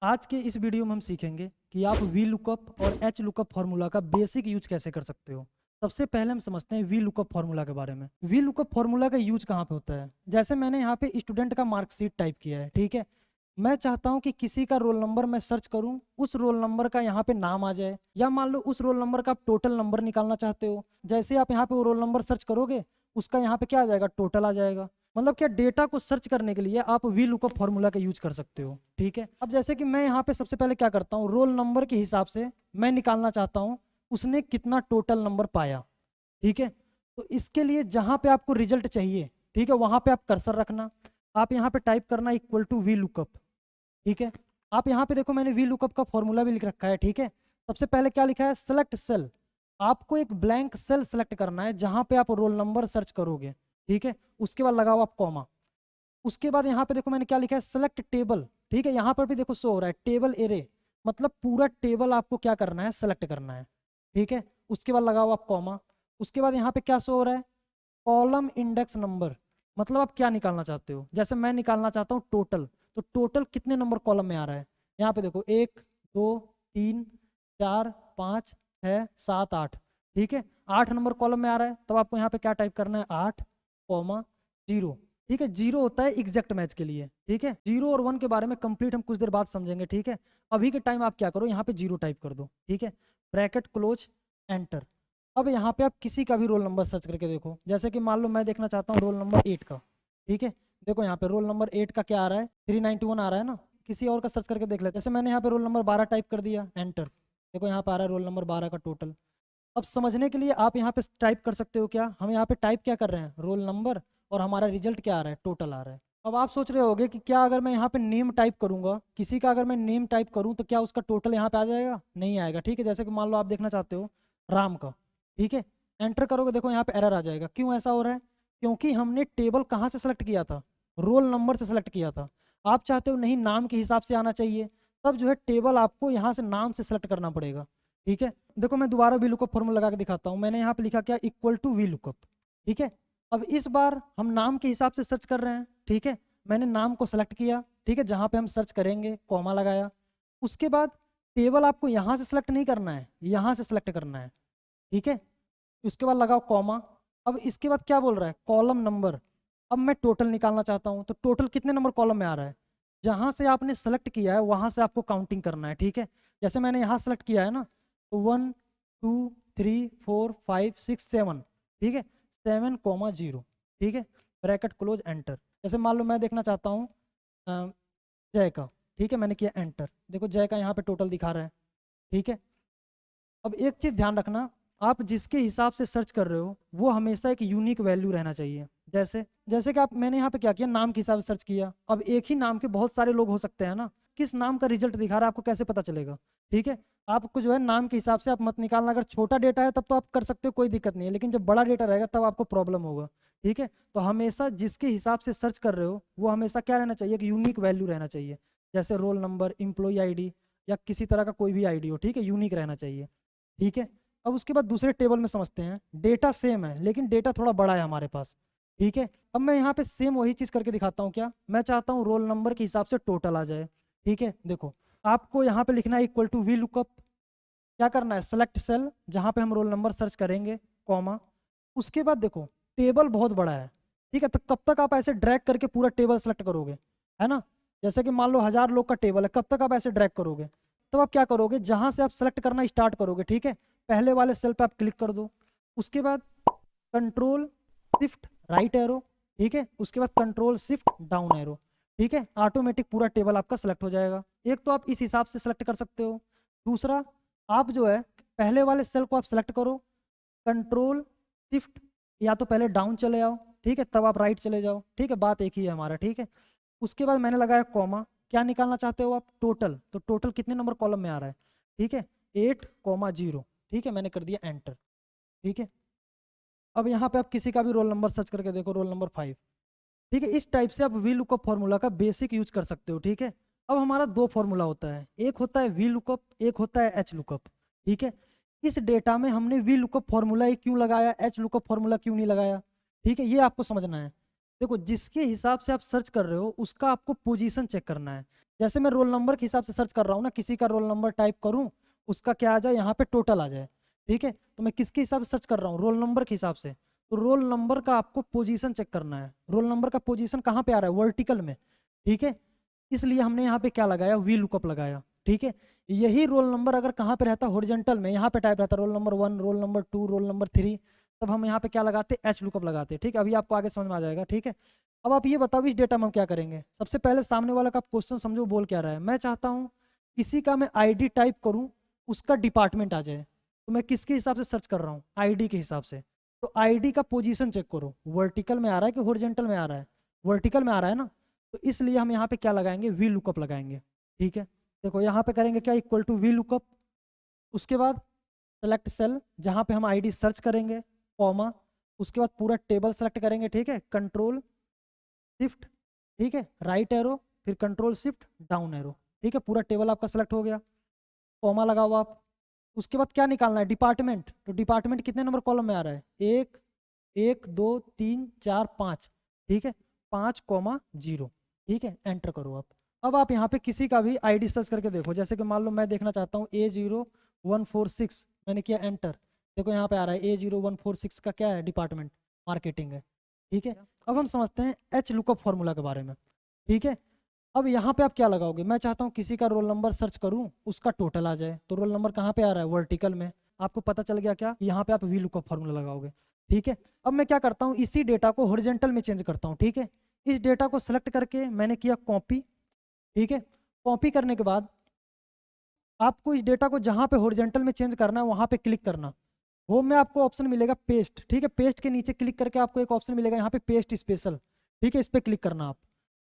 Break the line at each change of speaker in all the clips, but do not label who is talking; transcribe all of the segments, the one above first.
आज के इस वीडियो में हम सीखेंगे कि आप वी लुकअप और एच लुकअप फार्मूला का बेसिक यूज कैसे कर सकते हो। सबसे पहले हम समझते हैं वी लुकअप फार्मूला के बारे में। वी लुकअप फार्मूला का यूज कहाँ पे होता है? जैसे मैंने यहाँ पे स्टूडेंट का मार्कशीट टाइप किया है, ठीक है। मैं चाहता हूँ कि किसी का रोल नंबर मैं सर्च करूँ, उस रोल नंबर का यहाँ पे नाम आ जाए, या मान लो उस रोल नंबर का आप टोटल नंबर निकालना चाहते हो। जैसे आप यहाँ पे वो रोल नंबर सर्च करोगे, उसका यहाँ पे क्या आ जाएगा? टोटल आ जाएगा। मतलब क्या, डेटा को सर्च करने के लिए आप वी लुकअप फॉर्मूला का यूज कर सकते हो, ठीक है। अब जैसे कि मैं यहाँ पे सबसे पहले क्या करता हूँ, रोल नंबर के हिसाब से मैं निकालना चाहता हूँ उसने कितना टोटल नंबर पाया, ठीक है। तो इसके लिए जहां पे आपको रिजल्ट चाहिए, ठीक है, वहां पे आप कर्सर रखना। आप यहाँ पे टाइप करना इक्वल टू वी लुकअप, ठीक है। आप यहाँ पे देखो, मैंने वी लुकअप का फॉर्मूला भी लिख रखा है, ठीक है। सबसे पहले क्या लिखा है? Select cell. आपको एक ब्लैंक सेल सेलेक्ट करना है जहां पे आप रोल नंबर सर्च करोगे, ठीक है। उसके बाद लगाओ आप कॉमा। उसके बाद यहाँ पे देखो मैंने क्या लिखा है? सेलेक्ट टेबल, ठीक है। यहाँ पर भी देखो शो हो रहा है टेबल एरे, मतलब पूरा टेबल आपको क्या करना है? सेलेक्ट करना है, ठीक है। उसके बाद लगाओ आप कॉमा। उसके बाद यहाँ पे क्या शो हो रहा है? Column index number. मतलब आप क्या निकालना चाहते हो? जैसे मैं निकालना चाहता हूँ टोटल, तो टोटल कितने नंबर कॉलम में आ रहा है? यहाँ पे देखो 1 2 3 4 5 6 7 8, ठीक है। 8 नंबर कॉलम में आ रहा है, तब आपको यहाँ पे क्या टाइप करना है? 8 कॉमा 0, ठीक है। 0 होता है एग्जैक्ट मैच के लिए, ठीक है। 0 और 1 के बारे में कंप्लीट हम कुछ देर बाद समझेंगे, ठीक है। अभी के टाइम आप क्या करो, यहाँ पे 0 टाइप कर दो, ठीक है। Bracket close, enter. अब यहाँ पे आप किसी का भी रोल नंबर सर्च करके देखो। जैसे कि मान लो मैं देखना चाहता हूँ रोल नंबर 8 का, ठीक है। देखो यहाँ पे रोल नंबर 8 का क्या आ रहा है? 391 आ रहा है ना। किसी और का सर्च करके देख लेते हैं। जैसे मैंने यहाँ पे रोल नंबर 12 टाइप कर दिया, एंटर। देखो यहाँ पे आ रहा है रोल नंबर 12 का टोटल। अब समझने के लिए आप यहाँ पे टाइप कर सकते हो, क्या हम यहाँ पे टाइप क्या कर रहे हैं? रोल नंबर, और हमारा रिजल्ट क्या आ रहा है? टोटल आ रहा है। अब आप सोच रहे होगे कि क्या अगर मैं यहाँ पे नेम टाइप करूंगा, किसी का अगर मैं नेम टाइप करूँ तो क्या उसका टोटल यहाँ पे आ जाएगा? नहीं आएगा, ठीक है। जैसे कि मान लो आप देखना चाहते हो राम का, ठीक है। एंटर करोगे, देखो यहाँ पे एरर आ जाएगा। क्यों ऐसा हो रहा है? क्योंकि हमने टेबल कहाँ से सेलेक्ट किया था? रोल नंबर से सेलेक्ट किया था। आप चाहते हो नहीं नाम के हिसाब से आना चाहिए, तब जो है टेबल आपको यहाँ से नाम से सेलेक्ट करना पड़ेगा, ठीक है। देखो मैं दोबारा वी लुकअप फॉर्मूला लगा के दिखाता हूँ। मैंने यहाँ पे लिखा क्या? इक्वल टू वी लुकअप, ठीक है। अब इस बार हम नाम के हिसाब से सर्च कर रहे हैं, ठीक है। मैंने नाम को सेलेक्ट किया, ठीक है, जहाँ पे हम सर्च करेंगे, कॉमा लगाया। उसके बाद टेबल आपको यहाँ से सेलेक्ट नहीं करना है, यहाँ से सेलेक्ट करना है, ठीक है। उसके बाद लगाओ कॉमा। अब इसके बाद क्या बोल रहा है? Column number. अब मैं टोटल निकालना चाहता हूँ, तो टोटल कितने नंबर कॉलम में आ रहा है? जहां से आपने सेलेक्ट किया है वहां से आपको काउंटिंग करना है, ठीक है। जैसे मैंने यहाँ सेलेक्ट किया है ना, तो 1 2 3 4 5 6 7, ठीक है। 7,0, ठीक है। Bracket close, enter. जैसे मान लो मैं देखना चाहता हूँ जय का, ठीक है। मैंने किया एंटर। देखो जय का यहाँ पे टोटल दिखा रहा है, ठीक है। अब एक चीज ध्यान रखना, आप जिसके हिसाब से सर्च कर रहे हो वो हमेशा एक यूनिक वैल्यू रहना चाहिए। जैसे जैसे कि आप, मैंने यहाँ पे क्या किया, नाम के हिसाब से सर्च किया। अब एक ही नाम के बहुत सारे लोग हो सकते हैं ना, किस नाम का रिजल्ट दिखा रहा है आपको कैसे पता चलेगा? ठीक है। आपको जो है नाम के हिसाब से आप मत निकालना। अगर छोटा डेटा है तब तो आप कर सकते हो, कोई दिक्कत नहीं है, लेकिन जब बड़ा डेटा रहेगा तब आपको प्रॉब्लम होगा, ठीक है। तो हमेशा जिसके हिसाब से सर्च कर रहे हो वो हमेशा क्या रहना चाहिए? कि यूनिक वैल्यू रहना चाहिए। जैसे रोल नंबर, एम्प्लॉय आईडी, या किसी तरह का कोई भी आईडी हो, ठीक है, यूनिक रहना चाहिए, ठीक है। अब उसके बाद दूसरे टेबल में समझते हैं। डेटा सेम है लेकिन डेटा थोड़ा बड़ा है हमारे पास, ठीक है। अब मैं यहाँ पे सेम वही चीज करके दिखाता हूँ। क्या मैं चाहता हूँ? रोल नंबर के हिसाब से टोटल आ जाए, ठीक है। देखो आपको यहाँ पे लिखना है इक्वल टू वी लुकअप। क्या करना है? सेलेक्ट सेल जहाँ पे हम रोल नंबर सर्च करेंगे, कॉमा। उसके बाद देखो टेबल बहुत बड़ा है, ठीक है। तो कब तक आप ऐसे ड्रैग करके पूरा टेबल सेलेक्ट करोगे? है ना। जैसे कि मान लो 1000 लोग का टेबल है, कब तक आप ऐसे ड्रैग करोगे? तो आप क्या करोगे, जहां से आप सेलेक्ट करना स्टार्ट करोगे, ठीक है, पहले वाले सेल पे आप क्लिक कर दो। उसके बाद कंट्रोल शिफ्ट राइट एरो, ठीक है। उसके बाद कंट्रोल शिफ्ट डाउन एरो, ठीक है। ऑटोमेटिक पूरा टेबल आपका सेलेक्ट हो जाएगा। एक तो आप इस हिसाब से सेलेक्ट कर सकते हो। दूसरा, आप जो है पहले वाले सेल को आप सेलेक्ट करो, कंट्रोल शिफ्ट, या तो पहले डाउन चले जाओ, ठीक है, तब आप राइट चले जाओ, ठीक है। बात एक ही है हमारा, ठीक है। उसके बाद मैंने लगाया कॉमा। क्या निकालना चाहते हो आप? टोटल। तो टोटल कितने नंबर कॉलम में आ रहा है? ठीक है, 8,0, ठीक है। मैंने कर दिया एंटर, ठीक है। अब यहाँ पे आप किसी का भी रोल नंबर सर्च करके देखो, रोल नंबर 5, ठीक है। इस टाइप से आप वी लुकअप फॉर्मूला का बेसिक यूज कर सकते हो, ठीक है। अब हमारा दो फॉर्मूला होता है, एक होता है वी लुकअप, एक होता है एच लुकअप, ठीक है। इस डेटा में हमने वी लुकअप फॉर्मूला ही क्यों लगाया, एच लुकअप फॉर्मूला क्यों नहीं लगाया, ठीक है, ये आपको समझना है। देखो जिसके हिसाब से आप सर्च कर रहे हो उसका आपको पोजीशन चेक करना है। जैसे मैं रोल नंबर के हिसाब से सर्च कर रहा हूँ ना, किसी का रोल नंबर टाइप करूँ, उसका क्या आ जाए, यहाँ पे टोटल आ जाए। ठीक है, तो मैं किसके हिसाब से सर्च कर रहा हूँ, रोल नंबर के हिसाब से। तो रोल नंबर का आपको पोजीशन चेक करना है। रोल नंबर का पोजीशन कहाँ पे आ रहा है, वर्टिकल में। ठीक है, इसलिए हमने यहाँ पे क्या लगाया, वी लुकअप लगाया। ठीक है, यही रोल नंबर अगर कहाँ पे रहता, हॉरिजॉन्टल में, यहाँ पे टाइप रहता roll number 1, roll number 2, roll number 3, तब हम यहाँ पे क्या लगाते, एच लुकअप लगाते। ठीक है, अभी आपको आगे समझ में आ जाएगा। ठीक है, अब आप ये बताओ इस डेटा में हम क्या करेंगे। सबसे पहले सामने वाला का क्वेश्चन समझो बोल क्या रहा है। मैं चाहता हूँ किसी का मैं आईडी टाइप करूँ, उसका डिपार्टमेंट आ जाए। तो मैं किसके हिसाब से सर्च कर रहा हूँ, आईडी के हिसाब से। तो आईडी का पोजीशन चेक करो, वर्टिकल में आ रहा है कि हॉरिजॉन्टल में आ रहा है, वर्टिकल में आ रहा है ना। तो इसलिए हम यहाँ पे क्या लगाएंगे, वी लुकअप लगाएंगे। ठीक है, देखो यहाँ पे करेंगे क्या, इक्वल टू वी लुकअप। उसके बाद सेलेक्ट सेल जहाँ पे हम आईडी सर्च करेंगे, कॉमा, उसके बाद पूरा टेबल सेलेक्ट करेंगे। ठीक है, कंट्रोल शिफ्ट, ठीक है, राइट एरो, फिर कंट्रोल शिफ्ट डाउन एरो। ठीक है, पूरा टेबल आपका सेलेक्ट हो गया, कॉमा लगाओ आप। उसके बाद क्या निकालना है, डिपार्टमेंट। तो डिपार्टमेंट कितने नंबर कॉलम में आ रहा है, 1 1 2 3 4 5। ठीक है, 5,0। ठीक है, एंटर करो आप। अब आप यहाँ पे किसी का भी आईडी सर्च करके देखो, जैसे कि मान लो मैं देखना चाहता हूँ A0146, मैंने किया एंटर। देखो यहाँ पे आ रहा है A0146 का क्या है, डिपार्टमेंट मार्केटिंग है। ठीक है, अब हम समझते हैं एच लुकअप फॉर्मूला के बारे में। ठीक है, अब यहाँ पे आप क्या लगाओगे, मैं चाहता हूँ किसी का रोल नंबर सर्च करूँ, उसका टोटल आ जाए। तो रोल नंबर कहाँ पे आ रहा है, वर्टिकल में। आपको पता चल गया क्या, यहाँ पे आप वी लुकअप फॉर्मूला लगाओगे। ठीक है, अब मैं क्या करता हूँ, इसी डेटा को हॉरिजॉन्टल में चेंज करता हूँ। ठीक है, इस डेटा को सेलेक्ट करके मैंने किया कॉपी। ठीक है, कॉपी करने के बाद आपको इस डेटा को जहाँ पे हॉरिजॉन्टल में चेंज करना है वहाँ पे क्लिक करना। होम में आपको ऑप्शन मिलेगा पेस्ट। ठीक है, पेस्ट के नीचे क्लिक करके आपको एक ऑप्शन मिलेगा यहाँ पे पेस्ट स्पेशल। ठीक है, इस पर क्लिक करना आप।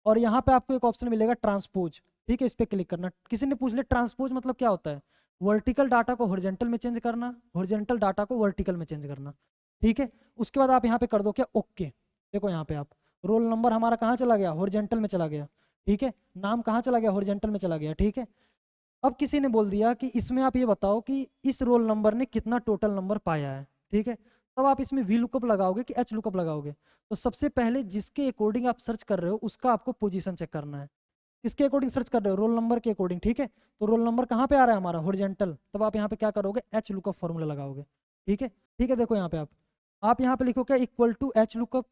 और यहाँ पे आपको एक ऑप्शन मिलेगा ट्रांसपोज। ठीक है, इस पर क्लिक करना। किसी ने पूछ लिया ट्रांसपोज मतलब क्या होता है, वर्टिकल डाटा को हॉरिजॉन्टल में चेंज करना, हॉरिजॉन्टल डाटा को वर्टिकल में चेंज करना। ठीक है, उसके बाद आप यहाँ पे कर दो क्या, ओके। देखो यहाँ पे आप, रोल नंबर हमारा कहाँ चला गया, हॉरिजॉन्टल में चला गया। ठीक है, नाम कहाँ चला गया, हॉरिजॉन्टल में चला गया। ठीक है, अब किसी ने बोल दिया कि इसमें आप ये बताओ कि इस रोल नंबर ने कितना टोटल नंबर पाया है। ठीक है, तब आप इसमें वी लुकअप लगाओगे कि एच लुकअप लगाओगे। तो सबसे पहले जिसके अकॉर्डिंग आप सर्च कर रहे हो उसका आपको पोजीशन चेक करना है। किसके अकॉर्डिंग सर्च कर रहे हो, रोल नंबर के अकॉर्डिंग। ठीक है, तो रोल नंबर कहाँ पे आ रहा है हमारा, हॉरिजॉन्टल। तब आप यहाँ पे क्या करोगे, एच लुकअप फॉर्मूला लगाओगे। ठीक है, ठीक है, देखो यहाँ पे आप यहाँ पे लिखो क्या, इक्वल टू एच लुकअप।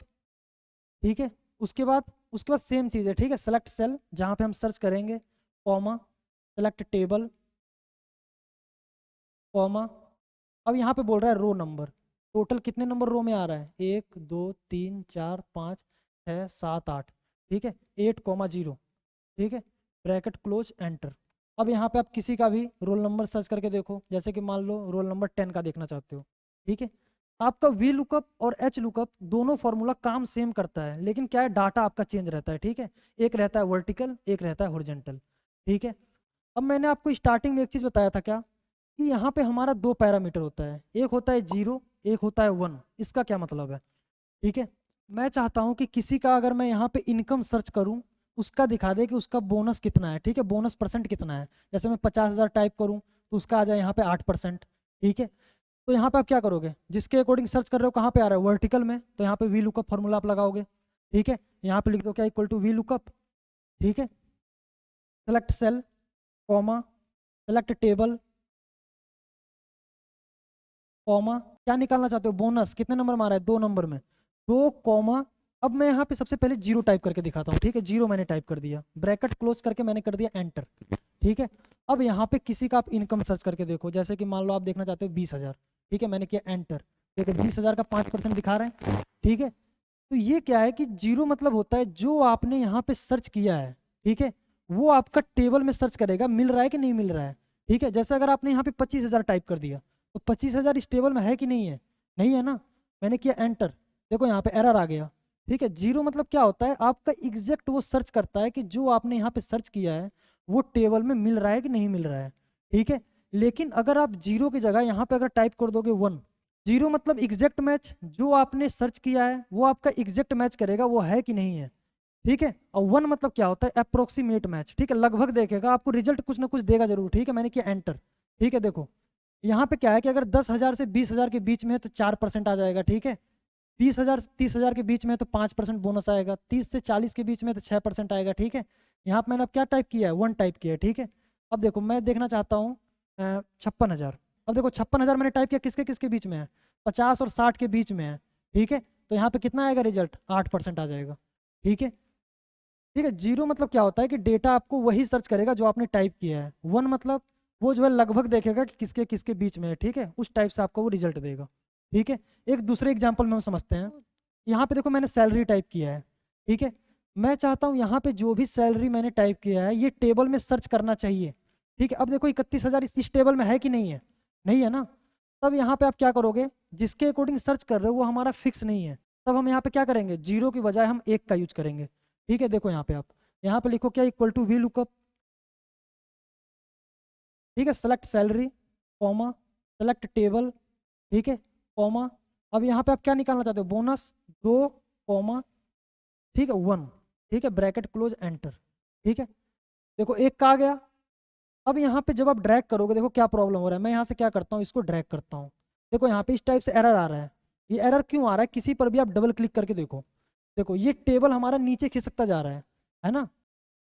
ठीक है, उसके बाद सेम चीज़ है। ठीक है, सेलेक्ट सेल जहाँ पे हम सर्च करेंगे, कॉमा, सेलेक्ट टेबल, कॉमा। अब यहाँ पे बोल रहा है रो नंबर, टोटल कितने नंबर रो में आ रहा है, 1 2 3 4 5 6 7 8। ठीक है, 8,0। ठीक है, ब्रैकेट क्लोज एंटर। अब यहाँ पे आप किसी का भी रोल नंबर सर्च करके देखो, जैसे कि मान लो रोल नंबर 10 का देखना चाहते हो। ठीक है, आपका वी लुकअप और एच लुकअप दोनों फॉर्मूला काम सेम करता है, लेकिन क्या है, डाटा आपका चेंज रहता है। ठीक है, एक रहता है वर्टिकल, एक रहता है हॉरिजॉन्टल। ठीक है, अब मैंने आपको स्टार्टिंग में एक चीज़ बताया था क्या, कि यहाँ पे हमारा दो पैरामीटर होता है, एक होता है 0, एक होता है 1। इसका क्या मतलब है, ठीक है, मैं चाहता हूँ कि किसी का अगर मैं यहाँ पे इनकम सर्च करूँ, उसका दिखा दे कि उसका बोनस कितना है। ठीक है, बोनस परसेंट कितना है। जैसे मैं 50,000 टाइप करूँ तो उसका आ जाए यहाँ पे 8%। ठीक है, तो यहाँ पे आप क्या करोगे, जिसके अकॉर्डिंग सर्च कर रहे हो कहाँ पे आ रहा है, वर्टिकल में, तो यहाँ पे वी लुकअप फॉर्मूला आप लगाओगे। ठीक है, यहाँ पे लिख दो क्या, इक्वल टू वी लुकअप। ठीक है, select cell, comma, select table, comma, क्या निकालना चाहते हो, बोनस कितने नंबर में आ रहा है, 2 नंबर में, 2 कॉमा। अब मैं यहाँ पे सबसे पहले 0 टाइप करके दिखाता हूँ। ठीक है, 0 मैंने टाइप कर दिया, ब्रैकेट क्लोज करके मैंने कर दिया एंटर। ठीक है, अब यहाँ पे किसी का आप इनकम सर्च करके देखो, जैसे कि मान लो आप देखना चाहते हो 20,000। ठीक है, मैंने किया एंटर। ठीक है, 20,000 का 5% दिखा रहे हैं। ठीक है, तो ये क्या है कि 0 मतलब होता है जो आपने यहाँ पे सर्च किया है। ठीक है, वो आपका टेबल में सर्च करेगा, मिल रहा है कि नहीं मिल रहा है। ठीक है, जैसे अगर आपने यहाँ पे 25,000 टाइप कर दिया, तो 25,000 इस टेबल में है कि नहीं है, नहीं है ना। मैंने किया एंटर, देखो यहाँ पे एरर आ गया। ठीक है, 0 मतलब क्या होता है, आपका एग्जैक्ट वो सर्च करता है कि जो आपने यहाँ पे सर्च किया है वो टेबल में मिल रहा है कि नहीं मिल रहा है। ठीक है, लेकिन अगर आप 0 की जगह यहाँ पे अगर टाइप कर दोगे 1, 0 मतलब एग्जैक्ट मैच, जो आपने सर्च किया है वो आपका एग्जैक्ट मैच करेगा, वो है कि नहीं है। ठीक है, और 1 मतलब क्या होता है, अप्रोक्सीमेट मैच। ठीक है, लगभग देखेगा, आपको रिजल्ट कुछ ना कुछ देगा जरूर। ठीक है, मैंने किया एंटर। ठीक है, देखो यहाँ पे क्या है कि अगर 10,000 से 20,000 के बीच में है तो 4% आ जाएगा। ठीक है, 20,000 30,000 के बीच में है तो 5% बोनस आएगा, 30 से 40 के बीच में तो 6% आएगा, ठीक है। यहाँ पे मैंने अब क्या टाइप किया है, 1 टाइप किया है, ठीक है। अब देखो मैं देखना चाहता हूँ 56,000। अब देखो 56,000 मैंने टाइप किया, किसके किसके बीच में है, 50 और 60 के बीच में है, ठीक है। तो यहाँ पे कितना आएगा रिजल्ट, 8% आ जाएगा, ठीक है। ठीक है, 0 मतलब क्या होता है कि डेटा आपको वही सर्च करेगा जो आपने टाइप किया है, 1 मतलब वो जो है लगभग देखेगा कि किसके किसके बीच में है, ठीक है, उस टाइप से आपको वो रिजल्ट देगा, ठीक है। एक दूसरे एग्जाम्पल में हम समझते हैं। यहाँ पे देखो मैंने सैलरी टाइप किया है, ठीक है। मैं चाहता हूँ यहाँ पे जो भी सैलरी मैंने टाइप किया है ये टेबल में सर्च करना चाहिए, ठीक है। अब देखो 31,000 इस टेबल में है कि नहीं है, नहीं है ना। तब यहाँ पे आप क्या करोगे, जिसके अकॉर्डिंग सर्च कर रहे हो वो हमारा फिक्स नहीं है, तब हम यहाँ पे क्या करेंगे, 0 की बजाय हम 1 का यूज करेंगे, ठीक है। देखो यहाँ पे आप यहाँ पे लिखो क्या, इक्वल टू वी लुकअप, ठीक है, select salary comma select table, ठीक है, कॉमा। अब यहाँ पे आप क्या निकालना चाहते हो, बोनस 2 कॉमा, ठीक है 1, ठीक है, ब्रैकेट क्लोज एंटर, ठीक है। देखो 1 का आ गया। अब यहाँ पे जब आप ड्रैग करोगे देखो क्या प्रॉब्लम हो रहा है, मैं यहाँ से क्या करता हूँ, इसको ड्रैग करता हूँ। देखो यहाँ पे इस टाइप से एरर आ रहा है, ये एरर क्यों आ रहा है, किसी पर भी आप डबल क्लिक करके देखो, देखो ये टेबल हमारा नीचे खिसकता जा रहा है ना।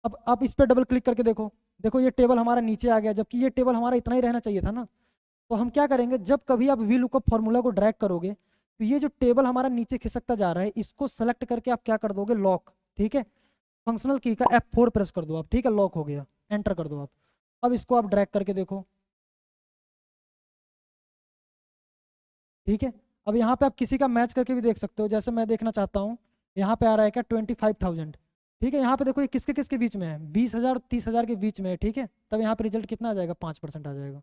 अब आप इस पर डबल क्लिक करके देखो, देखो ये टेबल हमारा नीचे आ गया, जबकि ये टेबल हमारा इतना ही रहना चाहिए था ना। तो हम क्या करेंगे, जब कभी आप वी लुकअप फॉर्मूला को ड्रैग करोगे तो ये जो टेबल हमारा नीचे खिसकता जा रहा है इसको सेलेक्ट करके आप क्या कर दोगे, लॉक, ठीक है। फंक्शनल की का F4 प्रेस कर दो आप, ठीक है, लॉक हो गया, एंटर कर दो आप। अब इसको आप ड्रैग करके देखो, ठीक है। अब यहाँ पे आप किसी का मैच करके भी देख सकते हो, जैसे मैं देखना चाहता हूँ, यहाँ पे आ रहा है क्या 25,000, ठीक है। यहाँ पे देखो ये किसके किसके बीच में है, 20,000 30,000 के बीच में है, ठीक है। तब यहाँ पे रिजल्ट कितना आ जाएगा, 5% आ जाएगा,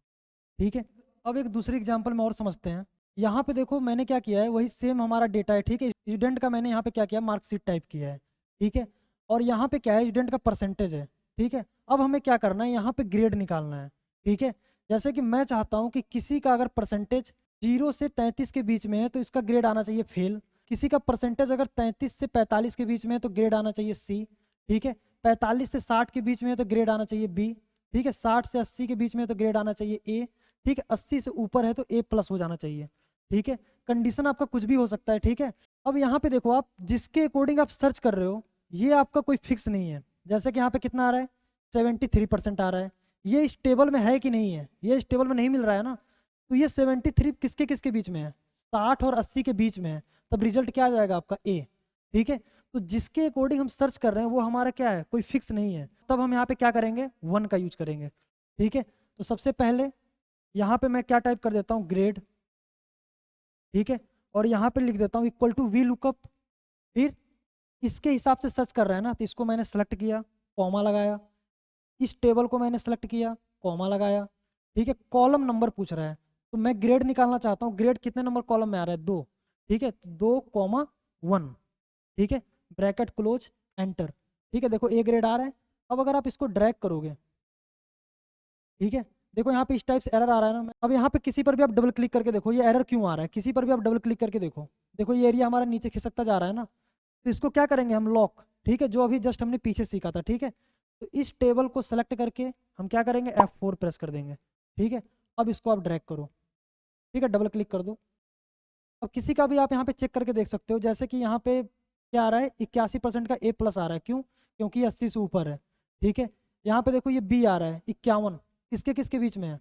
ठीक है। अब एक दूसरे एग्जाम्पल में और समझते हैं। यहाँ पे देखो मैंने क्या किया है, वही सेम हमारा डेटा है, ठीक है। स्टूडेंट का मैंने यहाँ पे क्या किया, मार्कशीट टाइप किया है, ठीक है। और यहाँ पे क्या है, स्टूडेंट का परसेंटेज है, ठीक है। अब हमें क्या करना है, यहाँ पे ग्रेड निकालना है, ठीक है। जैसे कि मैं चाहता हूँ कि किसी का अगर परसेंटेज 0 से 33 के बीच में है तो इसका ग्रेड आना चाहिए फेल, किसी का परसेंटेज अगर 33 से 45 के बीच में है तो ग्रेड आना चाहिए सी, ठीक है। 45 से 60 के बीच में है तो ग्रेड आना चाहिए बी, ठीक है। 60 से 80 के बीच में है तो ग्रेड आना चाहिए ए, ठीक है। 80 से ऊपर है तो ए प्लस हो जाना चाहिए, ठीक है। कंडीशन आपका कुछ भी हो सकता है, ठीक है। अब यहाँ पे देखो आप जिसके अकॉर्डिंग आप सर्च कर रहे हो ये आपका कोई फिक्स नहीं है। जैसे कि यहाँ पे कितना आ रहा है, 73% आ रहा है, ये इस टेबल में है कि नहीं है, ये इस टेबल में नहीं मिल रहा है ना। तो ये 73 किसके किसके बीच में है, 60 और 80 के बीच में है, तब रिजल्ट क्या आ जाएगा आपका ए, ठीक है। तो जिसके अकॉर्डिंग हम सर्च कर रहे हैं वो हमारा क्या है, कोई फिक्स नहीं है, तब हम यहाँ पे क्या करेंगे, 1 का यूज करेंगे, ठीक है। तो सबसे पहले यहाँ पे मैं क्या टाइप कर देता हूँ, ग्रेड, ठीक है। और यहाँ पे लिख देता हूँ इक्वल टू वी लुकअप, फिर इसके हिसाब से सर्च कर रहा है ना, तो इसको मैंने सेलेक्ट किया, कॉमा लगाया, इस टेबल को मैंने सेलेक्ट किया, कॉमा लगाया, ठीक है। कॉलम नंबर पूछ रहा है तो मैं ग्रेड निकालना चाहता हूँ, ग्रेड कितने नंबर कॉलम में आ रहा है, 2, ठीक है, 2,1, ठीक है, ब्रैकेट क्लोज एंटर, ठीक है। देखो ए ग्रेड आ रहा है। अब अगर आप इसको ड्रैग करोगे, ठीक है, देखो यहाँ पे इस टाइप से एरर आ रहा है ना। अब यहाँ पे किसी पर भी आप डबल क्लिक करके देखो ये एरर क्यों आ रहा है, किसी पर भी आप डबल क्लिक करके देखो, देखो ये एरिया हमारा नीचे खिसकता जा रहा है ना। तो इसको क्या करेंगे हम, लॉक, ठीक है, जो अभी जस्ट हमने पीछे सीखा था, ठीक है। तो इस टेबल को सेलेक्ट करके हम क्या करेंगे, F4 प्रेस कर देंगे, ठीक है। अब इसको आप ड्रैग करो, ठीक है, डबल क्लिक कर दो। अब किसी का भी आप यहाँ पे चेक करके देख सकते हो, जैसे कि यहाँ पे क्या आ रहा है, 81% का ए प्लस आ रहा है, क्यों, क्योंकि ये 80 से ऊपर है, ठीक है। यहाँ पे देखो ये बी आ रहा है 51, किसके किसके बीच में है,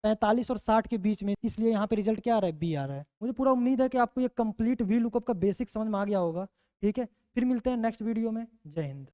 45 और 60 के बीच में, इसलिए यहाँ पे रिजल्ट क्या आ रहा है, बी आ रहा है। मुझे पूरा उम्मीद है कि आपको ये कंप्लीट वी लुकअप का बेसिक समझ में आ गया होगा, ठीक है। फिर मिलते हैं नेक्स्ट वीडियो में, जय हिंद।